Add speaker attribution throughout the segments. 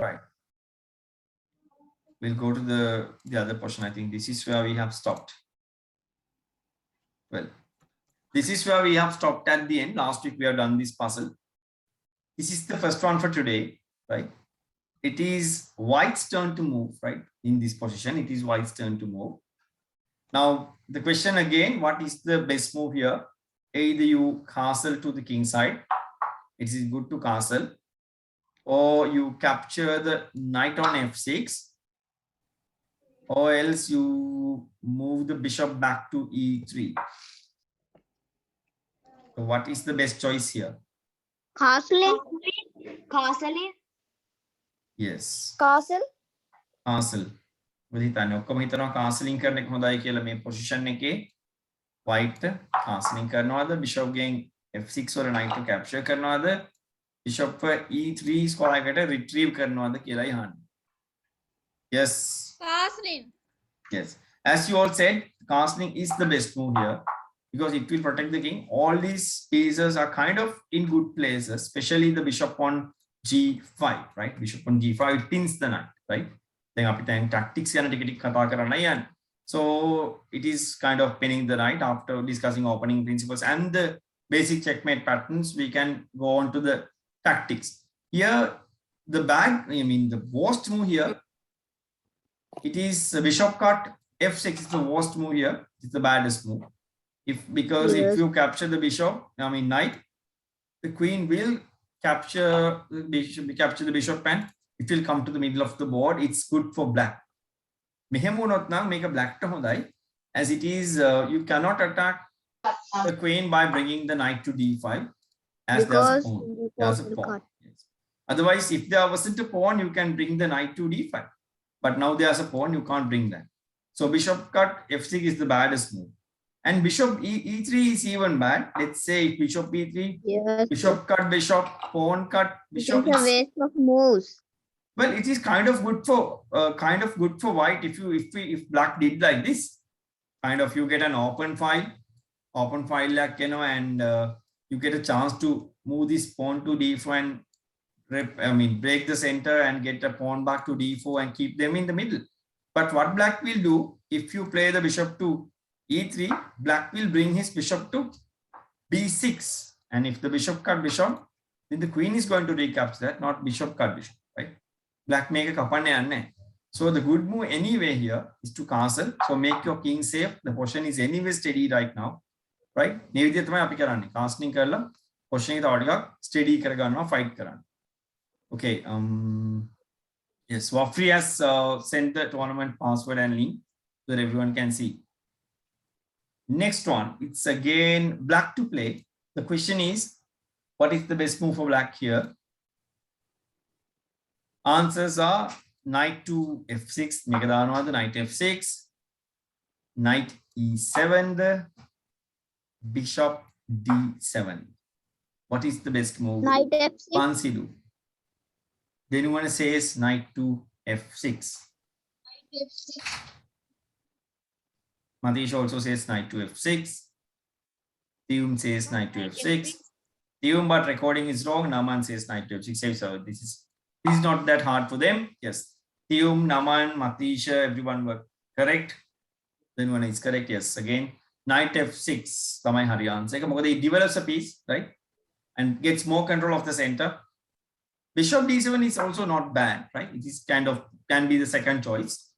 Speaker 1: Right. We'll go to the other portion. I think this is where we have stopped. Well, this is where we have stopped at the end. Last week we have done this puzzle. This is the first one for today, right? It is white's turn to move, right? In this position, it is white's turn to move. Now, the question again, what is the best move here? Either you castle to the king side. It is good to castle. Or you capture the knight on f6. Or else you move the bishop back to e3. So what is the best choice here?
Speaker 2: Castle. Castle.
Speaker 1: Yes.
Speaker 2: Castle.
Speaker 1: Castle. හිතන්නේ ඔක්කොම හිතනවා කාසලින් කරන එක හොඳයි කියලා මේ position එකේ white කාසලින් කරනවාද bishop ගෙන් f6 වල knight capture කරනවාද bishop e3 square එකට retrieve කරනවාද කියලායි අහන්නේ. Yes.
Speaker 3: Castling.
Speaker 1: Yes. As you all said, castling is the best move here because it will protect the king. All these pieces are kind of in good places, especially the bishop on g5, right? Bishop on g5 it pins the knight, right? Then අපි දැන් tactics ගැන ටික ටික කතා කරන්න යන්නේ. So it is kind of pinning the knight after discussing opening principles and the basic checkmate patterns. We can go on to the tactics. Here, the the worst move here, it is bishop cut f6 is the worst move here. It's the baddest move. Because if you capture the bishop, knight, the queen will capture the bishop and it will come to the middle of the board. It's good for black. Mehem wunot na make a black to hondai, as it is you cannot attack the queen by bringing the knight to d5 as there's a pawn. There's a pawn. Yes. Otherwise, if there wasn't a pawn, you can bring the knight to d5. But now there's a pawn, you can't bring that. So bishop cut f6 is the baddest move. And bishop e3 is even bad. Let's say if bishop e3,
Speaker 2: Yes.
Speaker 1: bishop cut, bishop, pawn cut, bishop.
Speaker 2: It's a waste of moves.
Speaker 1: Well, it is kind of good for white if black did like this. Kind of you get an open file like and you get a chance to move this pawn to d4 and break the center and get a pawn back to d4 and keep them in the middle. But what black will do if you play the bishop to e3, black will bring his bishop to b6, and if the bishop cut bishop, then the queen is going to recapture that, not bishop cut bishop, right? Black make a kapanne anne. So the good move anyway here is to castle. So make your king safe. The position is anyway steady right now, right? මේ විදිහට තමයි අපි කරන්නේ. Castling කරලා position එක තව ටිකක් steady කරගන්නවා, fight කරන්න. Okay. Yes, Wafri has sent the tournament password and link so that everyone can see. Next one, it's again black to play. The question is, what is the best move for black here? Answers are knight to f6, Megadano, the knight f6, knight e7, the bishop d7. What is the best move?
Speaker 2: Knight f6.
Speaker 1: Pansidu. Then anyone says knight to f6.
Speaker 3: Knight f6.
Speaker 1: Matish also says knight to f6. Tium says knight to f6. Tium, but recording is wrong. Naman says knight to f6. So this is not that hard for them. Yes. Tium, Naman, Matisha, everyone were correct. Then one is correct. Yes. Again, knight f6. Tamai Hariyan. Second, he develops a piece, right? And gets more control of the center. Bishop d7 is also not bad, right? It is kind of can be the second choice.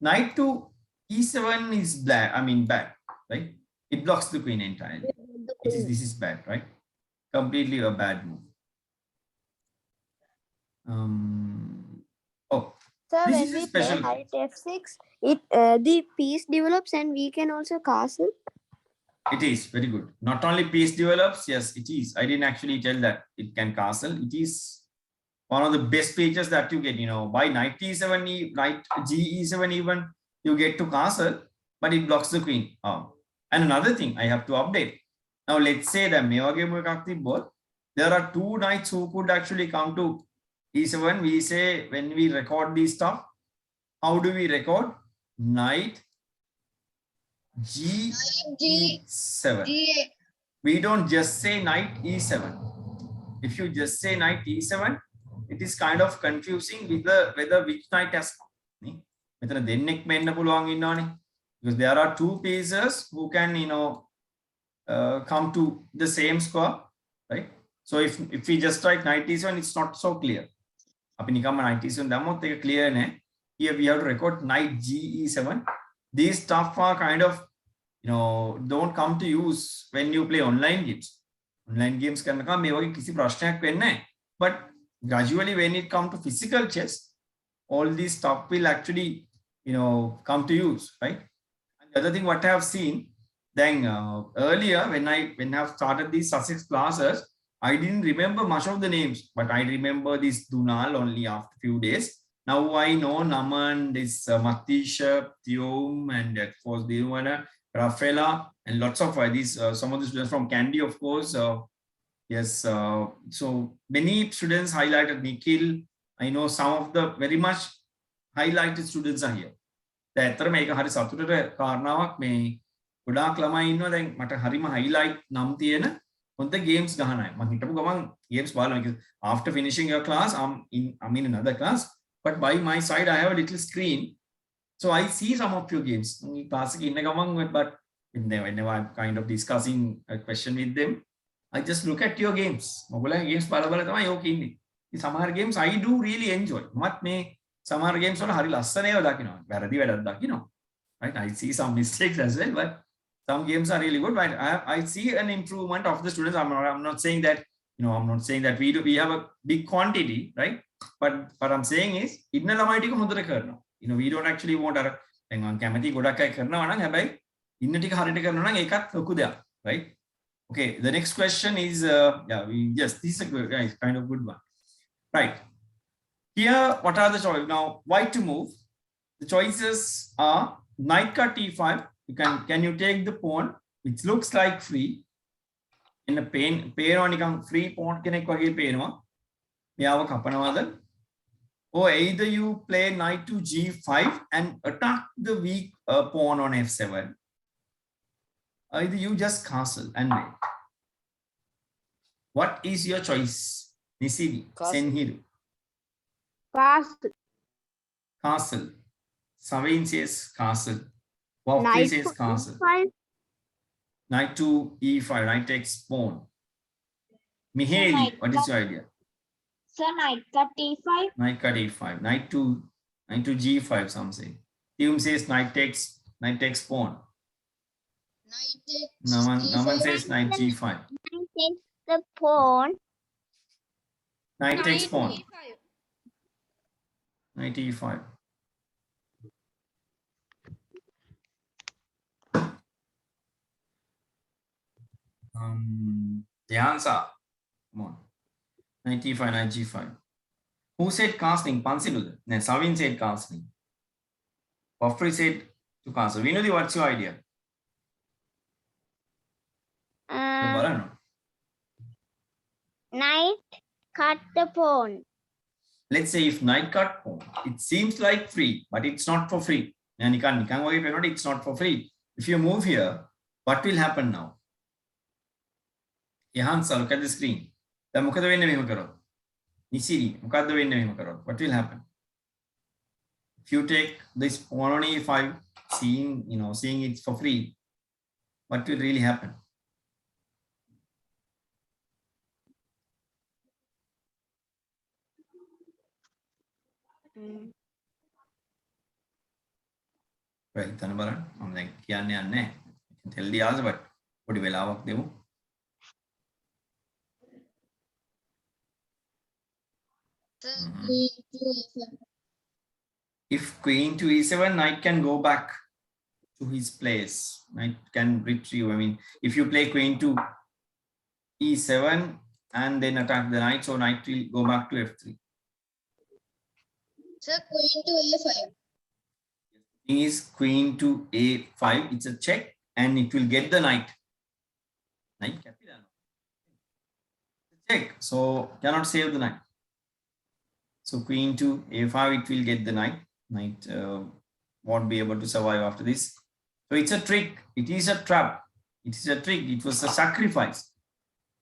Speaker 1: Knight to e7 is bad, right? It blocks the queen entirely. This is bad, right? Completely a bad move.
Speaker 2: Sir,
Speaker 1: this
Speaker 2: when
Speaker 1: is a
Speaker 2: we
Speaker 1: special
Speaker 2: play knight f6, the piece develops and we can also castle.
Speaker 1: It is very good. Not only piece develops, yes, it is. I didn't actually tell that it can castle. It is one of the best features that you get, by knight e7, knight ge7 even, you get to castle, but it blocks the queen. And another thing I have to update. Now let's say that there are two knights who could actually come to e7. We say when we record this stuff, how do we record? Knight g7. We don't just say knight e7. If you just say knight e7, it is kind of confusing with the whether which knight has come. මෙතන දෙන්නෙක් වෙන්න පුළුවන් ඉන්නවනේ. Because there are two pieces who can, come to the same score, right? So if we just write knight e7, it's not so clear. අපි නිකම්ම knight e7 දැම්මොත් ඒක clear නෑ. Here we have to record knight ge7. These stuff are kind of, don't come to use when you play online games. Online games කරනකම් මේ වගේ කිසි ප්‍රශ්නයක් වෙන්නේ නැහැ. But gradually when it comes to physical chess, all these stuff will actually, come to use, right? And the other thing what I have seen, then earlier when I have started these Sussex classes, I didn't remember much of the names, but I remember this Dunal only after few days. Now I know Naman, this Matisha, Theom, and of course Dirwana, Rafaela, and lots of these, some of the students from Candy, of course. Yes, so many students highlighted Nikhil. I know some of the very much highlighted students are here. ඇත්තටම මේක හරි සතුටට කාරණාවක් මේ ගොඩාක් ළමයි ඉන්නවා දැන් මට හරිම highlight නම් තියෙන හොඳ games ගහන අය. මම හිතපු ගමන් games බලනවා. After finishing your class, I'm in another class, but by my side I have a little screen, so I see some of your games. මේ class එකේ ඉන්න ගමන් but whenever I'm kind of discussing a question with them, I just look at your games. ඔයගොල්ලෝ games බල බල තමයි ඕක ඉන්නේ. මේ සමහර games I do really enjoy. මත් මේ සමහර games වල හරි ලස්සන ඒවා දකින්නවා. වැරදි වැඩක් දකින්නවා. Right? I see some mistakes as well, but some games are really good. Right? I see an improvement of the students. I'm not saying that, I'm not saying that we have a big quantity, right? But what I'm saying is, ඉන්න ළමයි ටික හොඳට කරනවා. We don't actually want our දැන් මම කැමති ගොඩක් අය කරනවා නම් හැබැයි ඉන්න ටික හරියට කරනවා නම් ඒකත් ලොකු දෙයක්, right? Okay, the next question is, yes, this is a good, kind of good one, right? Here, what are the choices? Now, why to move? The choices are knight cut e5. Can you take the pawn, which looks like free? In a pair on free pawn කෙනෙක් වගේ පේනවා. මෙයාව කපනවාද? Or either you play knight to g5 and attack the weak pawn on f7. Either you just castle and wait. What is your choice? Nisiri, Senhiru.
Speaker 2: Castle.
Speaker 1: Castle. Savin says castle. Wafri says castle. Knight to e5, knight takes pawn. Miheli, what is your idea?
Speaker 3: Sir, knight cut e5.
Speaker 1: Knight cut e5. Knight to g5, some say. Theum says knight takes pawn.
Speaker 3: Knight takes
Speaker 1: Naman says knight g5.
Speaker 2: Knight takes the pawn.
Speaker 1: Knight takes pawn.
Speaker 3: e5.
Speaker 1: Knight e5. The answer. Come on. Knight e5, knight g5. Who said casting? Pansiluda. No, Savin said casting. Wafri said to castle. Vinodi, what's your idea?
Speaker 2: Knight cut the pawn.
Speaker 1: Let's say if knight cut pawn, it seems like free, but it's not for free. It's not for free. If you move here, what will happen now? Yahansa, look at the screen. What will happen? If you take this pawn on e5, seeing it's for free, what will really happen? Right, තන බලන්න. මම දැන් කියන්න යන්නේ නැහැ. Tell the answer, but පොඩි වෙලාවක් දෙමු.
Speaker 3: Queen to e7.
Speaker 1: If queen to e7, knight can go back to his place. Knight can retrieve. I mean, if you play queen to e7 and then attack the knight, so knight will go back to f3.
Speaker 3: Sir, queen to a5.
Speaker 1: Is queen to a5. It's a check, and it will get the knight. Knight capitano. Check. So cannot save the knight. So queen to a5, it will get the knight. Knight won't be able to survive after this. So it's a trick. It is a trap. It is a trick. It was a sacrifice.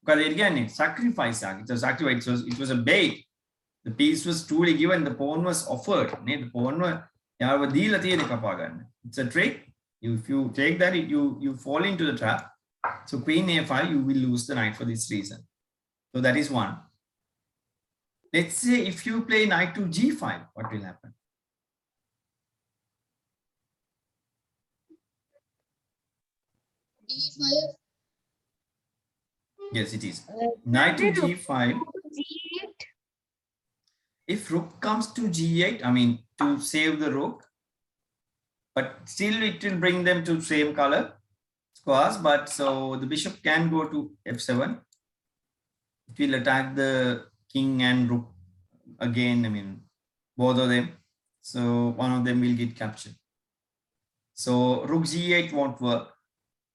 Speaker 1: Because again, it's sacrifice. It was a bait. The piece was truly given. The pawn was offered. The pawn was it's a trick. If you take that, you fall into the trap. So queen a5, you will lose the knight for this reason. So that is one. Let's say if you play knight to g5, what will happen?
Speaker 3: D5.
Speaker 1: Yes, it is. Knight to g5. If rook comes to g8, I mean, to save the rook, but still it will bring them to same color squares. But so the bishop can go to f7. It will attack the king and rook again. I mean, both of them. So one of them will get captured. So rook g8 won't work.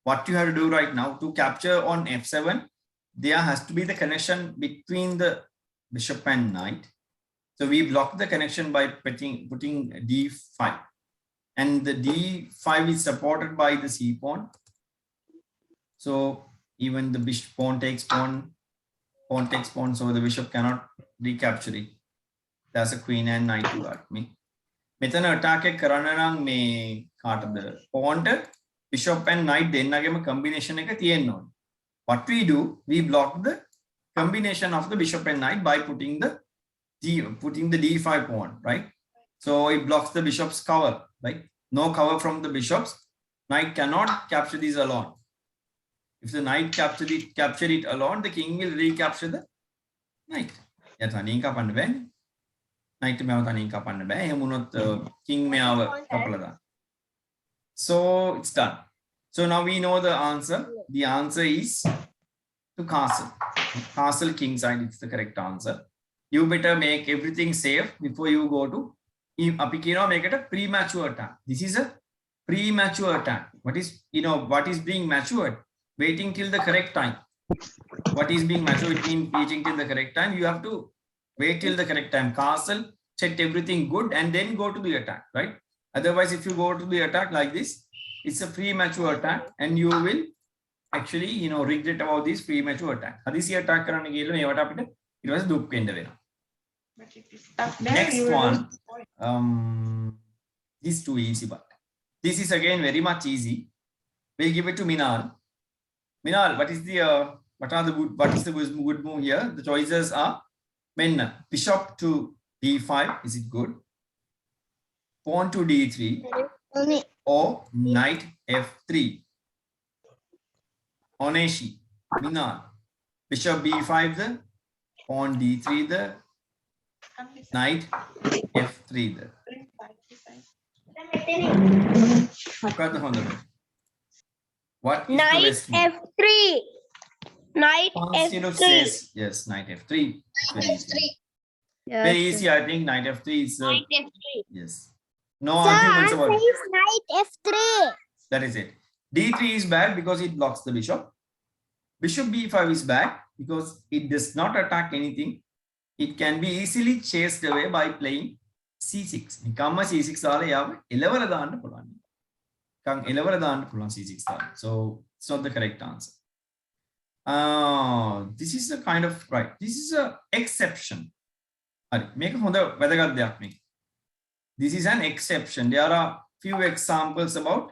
Speaker 1: What you have to do right now to capture on f7, there has to be the connection between the bishop and knight. So we block the connection by putting d5, and the d5 is supported by the c pawn. So even the bishop pawn takes pawn, pawn takes pawn, so the bishop cannot recapture it. That's a queen and knight to guard me. මෙතන attack එක කරන්න නම් මේ කාටද pawn bishop and knight දෙන්නගෙම combination එක තියෙන්න ඕනේ. What we do, we block the combination of the bishop and knight by putting the d5 pawn, right? So it blocks the bishop's cover, right? No cover from the bishops. Knight cannot capture these alone. If the knight capture it alone, the king will recapture the knight. Knight king So it's done. So now we know the answer. The answer is to castle. Castle king side, it's the correct answer. You better make everything safe before you go to make it a premature attack. This is a premature attack. What is being matured? Waiting till the correct time. What is being matured? It means waiting till the correct time. You have to wait till the correct time. Castle, set everything good, and then go to the attack, right? Otherwise, if you go to the attack like this, it's a premature attack, and you will actually, regret about this premature attack. Hadisi attack කරන්න ගිහලා මේවට අපිට ඊට පස්සේ දුක් වෙන්න වෙනවා. Next one, this is too easy, but this is again very much easy. We'll give it to Minal. Minal, what is the good move here? The choices are bishop to d5. Is it good? Pawn to d3 or knight f3. Oneshi, Minal, bishop b5 the, pawn d3 the, knight f3 the. What is
Speaker 2: Knight
Speaker 1: the best move?
Speaker 2: f3. Knight
Speaker 1: Constantino
Speaker 2: f3.
Speaker 1: says yes, knight f3. Very easy.
Speaker 2: Yes,
Speaker 1: Very easy, I think. Knight f3 is
Speaker 3: Knight F3.
Speaker 1: yes. No arguments about it.
Speaker 2: Knight f3.
Speaker 1: That is it. d3 is bad because it blocks the bishop. Bishop b5 is bad because it does not attack anything. It can be easily chased away by playing c6. නිකම්ම c6 දාලා යාව එලවල දාන්න පුළුවන්. නිකන් එලවල දාන්න පුළුවන් c6 දාලා. So it's not the correct answer. This is a kind of right. This is a exception. හරි. මේක හොඳ වැදගත් දෙයක් මේ. This is an exception. There are few examples about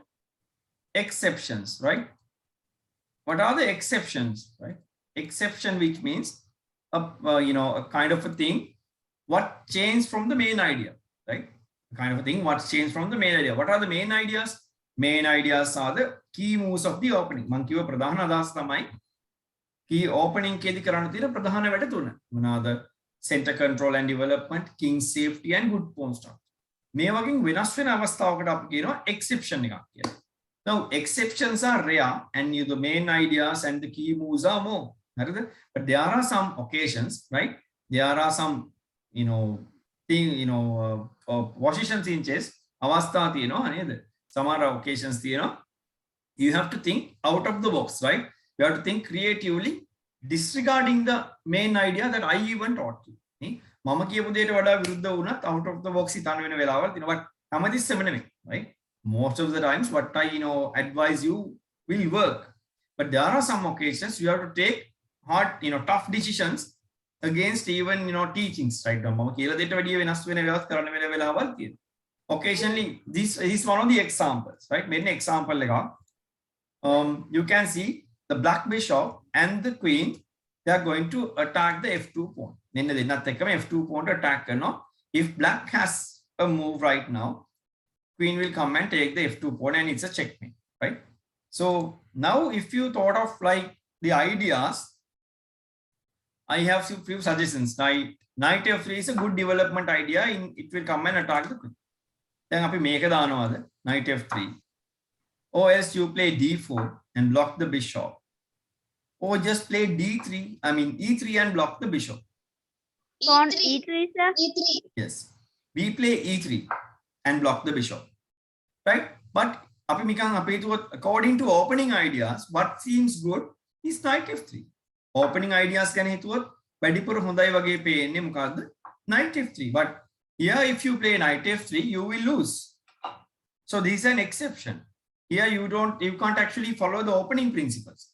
Speaker 1: exceptions, right? What are the exceptions, right? Exception, which means a kind of a thing what changed from the main idea, right? A kind of a thing what's changed from the main idea. What are the main ideas? Main ideas are the key moves of the opening. මං කිව්ව ප්‍රධාන අදහස් තමයි key opening කේදී කරන්න තියෙන ප්‍රධාන වැඩ තුන. මොනවාද? Center control and development, king safety and good pawn structure. මේ වගේ වෙනස් වෙන අවස්ථාවකට අපි කියනවා exception එකක් කියලා. Now exceptions are rare and the main ideas and the key moves are more. But there are some occasions, right? There are some position changes avastha තියෙනවා නේද? සමහර occasions තියෙනවා. You have to think out of the box, right? You have to think creatively, disregarding the main idea that I even taught you. මම කියපු දෙයට වඩා විරුද්ධ වුණත් out of the box හිතන්න වෙන වෙලාවල් තියෙනවා. But හැමතිස්සෙම නෙමෙයි, right? Most of the times what I advise you will work. But there are some occasions you have to take hard, tough decisions against even teachings, right? Occasionally, this is one of the examples, right? Many example you can see the black bishop and the queen, they are going to attack the f2 pawn. F2 pawn attack. If black has a move right now, queen will come and take the f2 pawn and it's a checkmate, right? So now if you thought of like the ideas, I have few suggestions. Knight f3 is a good development idea. It will come and attack the queen. Then api meka danawada knight f3. Or else you play d4 and block the bishop. Or just play d3, I mean e3 and block the bishop.
Speaker 2: On
Speaker 3: E3.
Speaker 2: E3, sir.
Speaker 3: E3.
Speaker 1: Yes. We play e3 and block the bishop. Right? But according to opening ideas, what seems good is knight f3. Opening ideas can hituat වැඩිපුර හොඳයි වගේ පේන්නේ මොකද්ද? Knight f3. But here if you play knight f3, you will lose. So this is an exception. Here you can't actually follow the opening principles.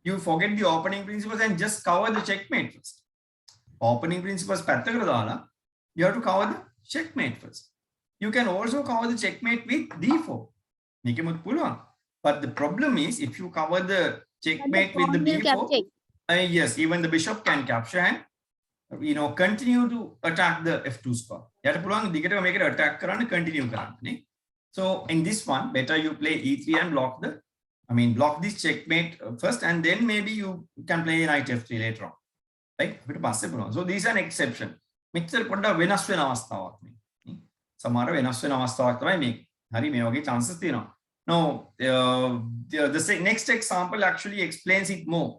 Speaker 1: You forget the opening principles and just cover the checkmate first. Opening principles පැත්තකට දාලා you have to cover the checkmate first. You can also cover the checkmate with d4. මේකෙමුත් පුළුවන්. But the problem is if you cover the checkmate with the b4, yes, even the bishop can capture and continue to attack the f2 square. යට පුළුවන් දිගටම මේකට attack කරන්න continue කරන්න. So in this one, better you play e3 and block this checkmate first, and then maybe you can play knight f3 later on. Right? So this is an exception. මෙච්චර පොඩ්ඩක් වෙනස් වෙන අවස්ථාවක් මේ. සමහර වෙනස් වෙන අවස්ථාවක් තමයි මේ. හරි මේ වගේ chances තියෙනවා. Now the next example actually explains it more.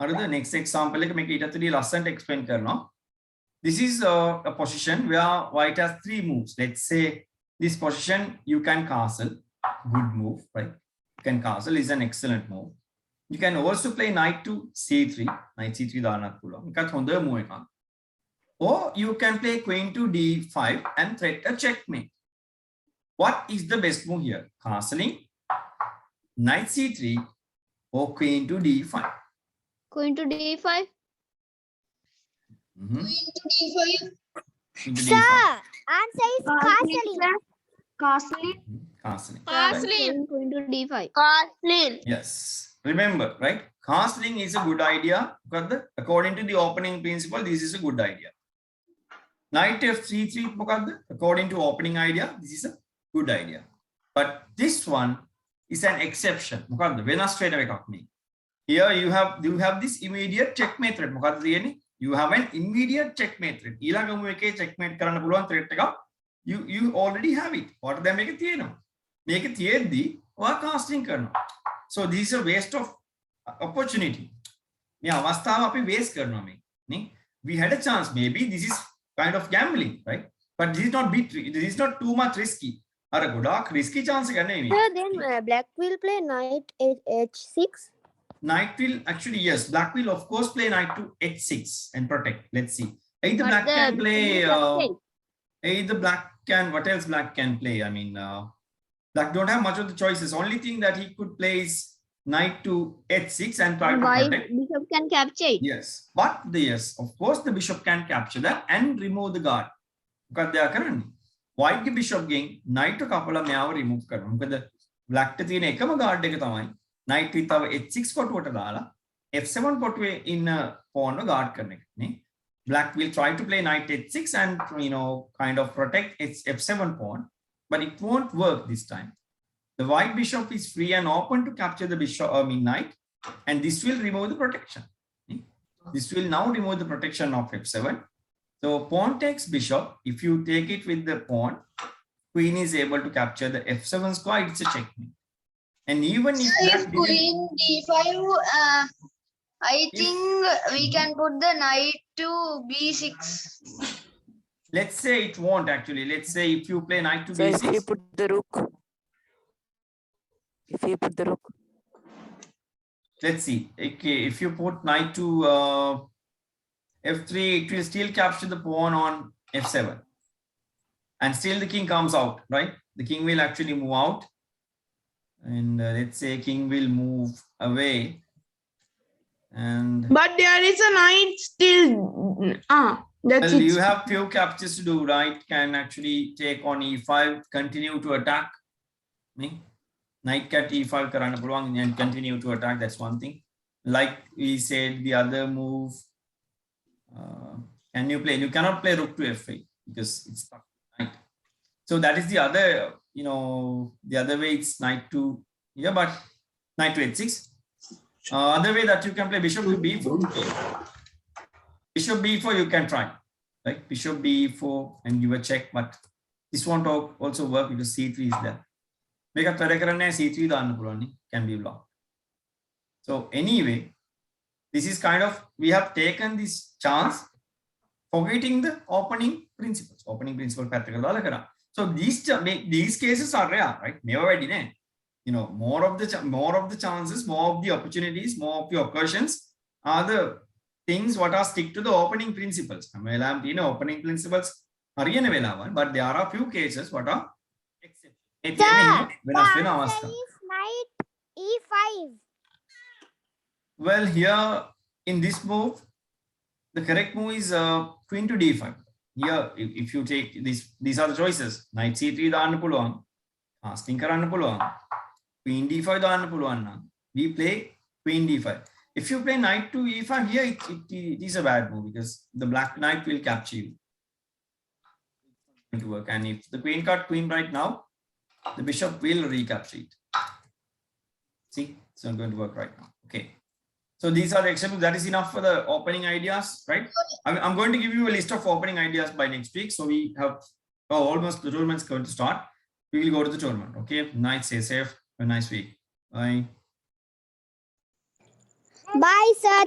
Speaker 1: The next example එක මේක ඊටත් වඩා ලස්සනට explain කරනවා. This is a position where white has 3 moves. Let's say this position you can castle. Good move, right? You can castle is an excellent move. You can also play knight to c3. Knight c3 දාන්නත් පුළුවන්. එකත් හොඳ move එකක්. Or you can play queen to d5 and threat a checkmate. What is the best move here? Castling, knight c3, or queen to d5?
Speaker 2: Queen to d5.
Speaker 3: Queen to d5.
Speaker 1: Queen to
Speaker 2: Sir,
Speaker 1: d5.
Speaker 2: answer is castling.
Speaker 3: Castling.
Speaker 1: Castling.
Speaker 3: Castling.
Speaker 2: Queen to d5.
Speaker 3: Castling.
Speaker 1: Yes. Remember, right? Castling is a good idea because according to the opening principle, this is a good idea. Knight f3, according to opening idea, this is a good idea. But this one is an exception. Here you have this immediate checkmate threat. You have an immediate checkmate threat. Checkmate threat. You already have it. What they make it? Make it the or casting. So this is a waste of opportunity. We had a chance. Maybe this is kind of gambling, right? But this is not too much risky. Risky chance.
Speaker 2: Sir, then black will play knight h6.
Speaker 1: Knight will actually, yes, black will of course play knight to h6 and protect. Let's see. Either black can play. Either black can. What else black can play? I mean, black don't have much of the choices. Only thing that he could play is knight to h6 and try to protect.
Speaker 2: Bishop can capture it.
Speaker 1: Yes, but yes, of course the bishop can capture that and remove the guard. Because they are currently white bishop game knight to couple of meawa remove karna. Because the black to the ekama guard deka tamai knight with our h6 kotuwata dala f7 kotuwe in pawn guard karne. Black will try to play knight h6 and kind of protect its f7 pawn, but it won't work this time. The white bishop is free and open to capture the bishop, knight, and this will remove the protection. This will now remove the protection of f7. So pawn takes bishop. If you take it with the pawn, queen is able to capture the f7 square. It's a checkmate. And even if
Speaker 3: queen d5, I think we can put the knight to b6.
Speaker 1: Let's say it won't actually. Let's say if you play knight to
Speaker 4: So
Speaker 1: b6.
Speaker 4: if you put the rook. If you put the rook.
Speaker 1: Let's see. Okay, if you put knight to f3, it will still capture the pawn on f7. And still the king comes out, right? The king will actually move out. And let's say king will move away. And
Speaker 4: But there is a knight still. That's
Speaker 1: well,
Speaker 4: it.
Speaker 1: you have few captures to do, right? Can actually take on e5, continue to attack. Knight cat e5 karana puluwan and continue to attack. That's one thing. Like we said, the other move. Can you play? You cannot play rook to f8 because it's stuck. Right? So that is the other, the other way it's knight to here, but knight to h6. Other way that you can play bishop to b4. Bishop b4 you can try, right? Bishop b4 and give a check, but this won't also work because c3 is there. Make a c3 can be blocked. So anyway, this is kind of, we have taken this chance, forgetting the opening principles. Opening principle. So these cases are rare, right? Never ready. More of the chances, more of the opportunities, more of the occasions are the things what are stick to the opening principles. Opening principles are but there are a few cases what are exceptions.
Speaker 2: Knight e5.
Speaker 1: Well, here in this move, the correct move is queen to d5. Here, if you take these are the choices. Knight c3 දාන්න පුළුවන්. casting කරන්න පුළුවන්. Queen d5 දාන්න පුළුවන්. We play queen d5. If you play knight to e5 here, it is a bad move because the black knight will capture you. To work. And if the queen got queen right now, the bishop will recapture it. See, it's not going to work right now. Okay. So these are the examples. That is enough for the opening ideas, right? I'm going to give you a list of opening ideas by next week. So we have almost the tournament is going to start. We will go to the tournament. Okay. Night, stay safe. Have a nice week. Bye.
Speaker 2: Bye, sir.